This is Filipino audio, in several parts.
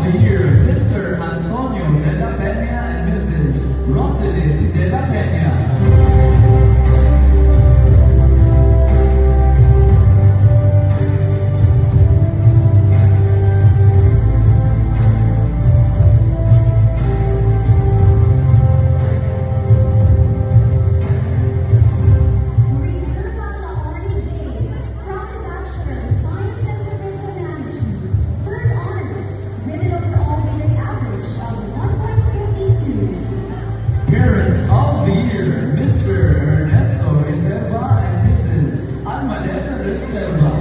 the Year, Mr. Antonio de la Peña and Mrs. Rosalyn de la Peña. Parents of the Year, Mr. Ernesto Reserva and Mrs. Almadena Reserva.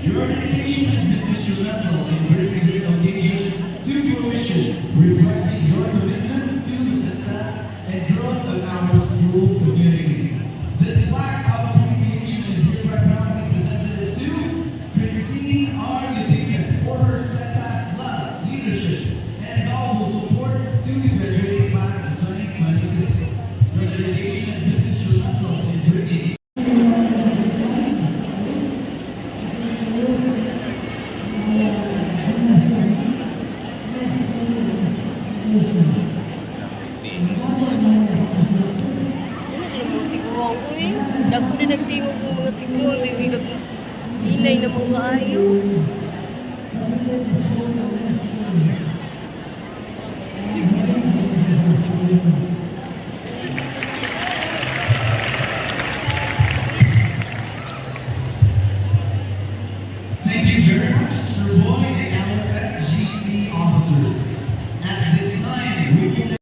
Your dedication has been instrumental in bringing this occasion to fruition, reflecting student graduating class of 2026. Your dedication has been instrumental in bringing Dako na nagtingog ng mga tingog, hinay na mga ayo. Thank you very much, Sir Boy and LFSGC officers. At this time, we can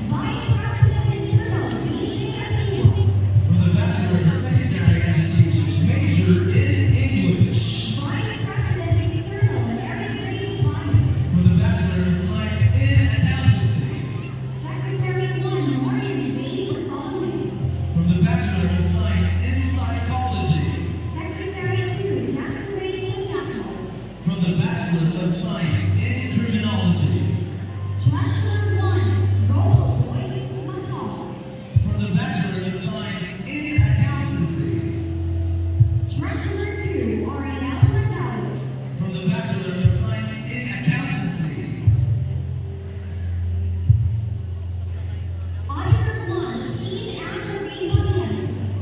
Vice President Internal, BJ Casino. from the Bachelor of Secondary Education, major in English. Vice President External, Mary Grace Bonner. From the Bachelor of Science in Accountancy. Secretary 1, Morgan J. Bartholomew. From the Bachelor of Science in Psychology. Secretary 2, Desiree Tinaco. From the Bachelor of Science in Criminology. Treasurer 1, Roel Boyd Masson. From the Bachelor of Science in Accountancy. Treasurer 2, Ariel Mandalo. From the Bachelor of Science in Accountancy. Auditor 1, Sheen Anne Marie Babian.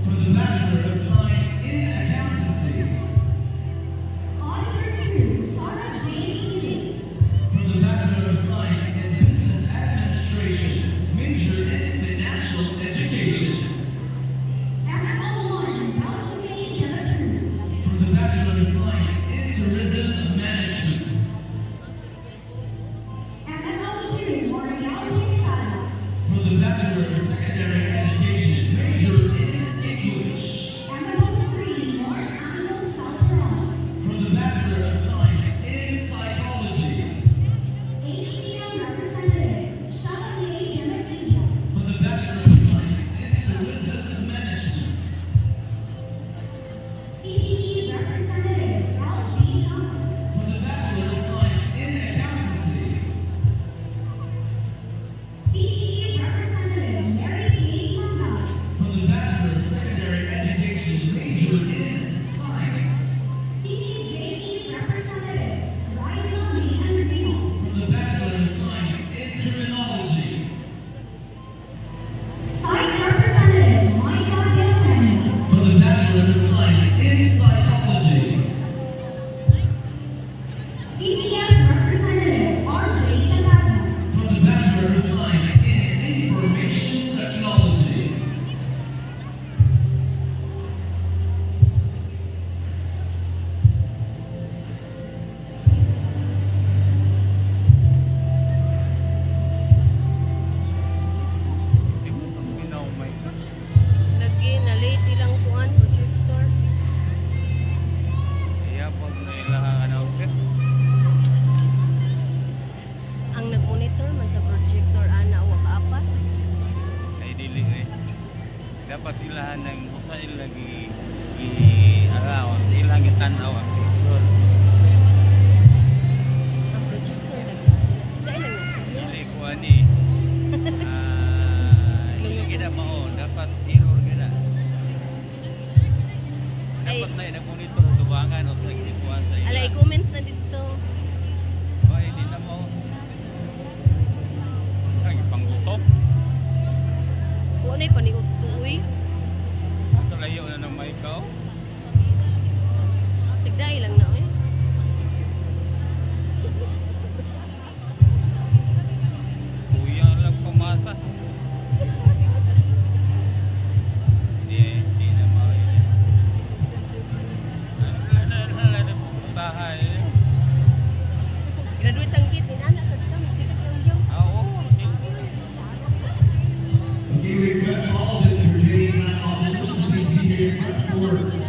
From the Bachelor of Science in Accountancy. Auditor 2, Sarah Jane Ely. From the Bachelor of Science in Business Administration, major in Financial Education. MMO 1, Balsafine de la Cruz. From the Bachelor of Science in Tourism Management. MMO 2, Moriel Vizcarra. From the Bachelor of Secondary Education, major in English. MMO 3, Mark Ando Salperon. From the Bachelor of Science in Psychology. HDL Representative, Chevalier Yamatia. From the Bachelor of Science in Tourism Management. CPE Representative, LG Young. From the Bachelor of Science in Accountancy. CTE Representative, Mary Kay Mangala. From the Bachelor of Secondary Education, major in Science. CCJE Representative, Liza May Andrino. From the Bachelor of Science in Criminology. Psych Representative, Micah Hillman. From the Bachelor of Science in Psychology. CPS Representative, RJ Galagna. From the Bachelor of Science in Information Technology. Lagi na late ilang kuan projector. Ang nag-monitor man sa projector ana wa kaapas. Dapat ilahan ng usa lagi i-araw sa ilang itanaw ang picture. Ang projector lagi. Dahil lang na Dili ko ani hindi gina mao dapat error gina. Dapat na nag-monitor tubangan o sa gikuan sa Ala ila. i-comment na dito. Ay di na mo. Ang panggutok. Kuha na panigot tuoy. Ito layo na ng may ikaw. Sigday lang na eh. Kuya lang pamasa. Di na mao yun. Ala usahay. Graduate sang kit ni anak sa tam sikat lang yung. Oo. Okay, we request all the graduating class officers to please be here in front for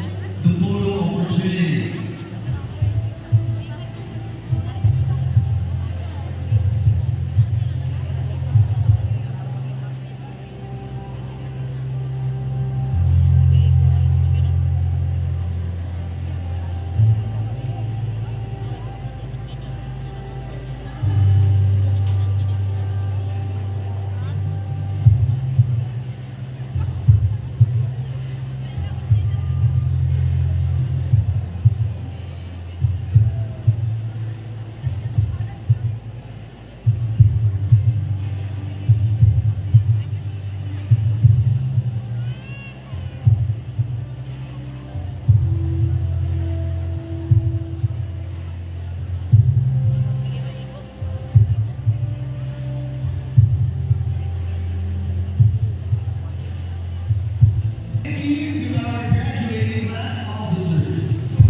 Thank you to our graduating class officers.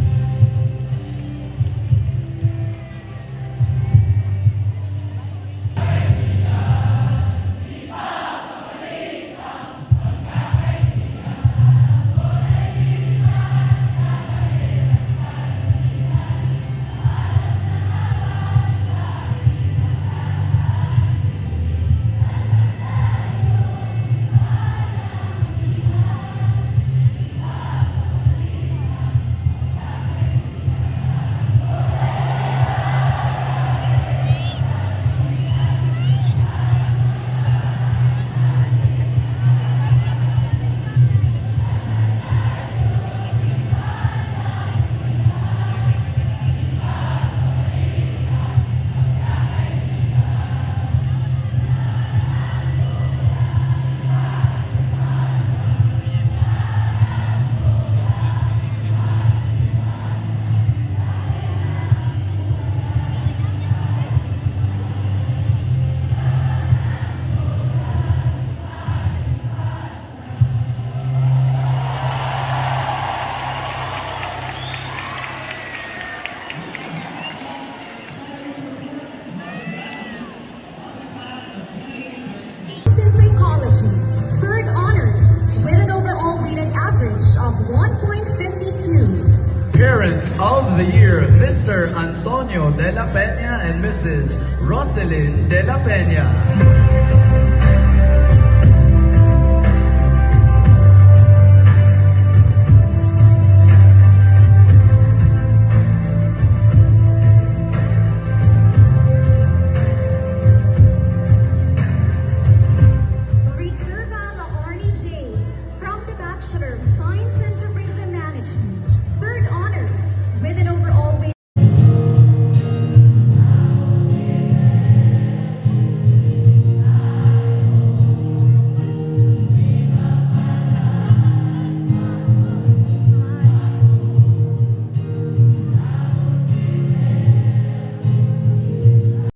In psychology, third honors, with an overall weighted average of 1.52. Parents of the Year, Mr. Antonio de la Peña and Mrs. Roselyn de la Peña.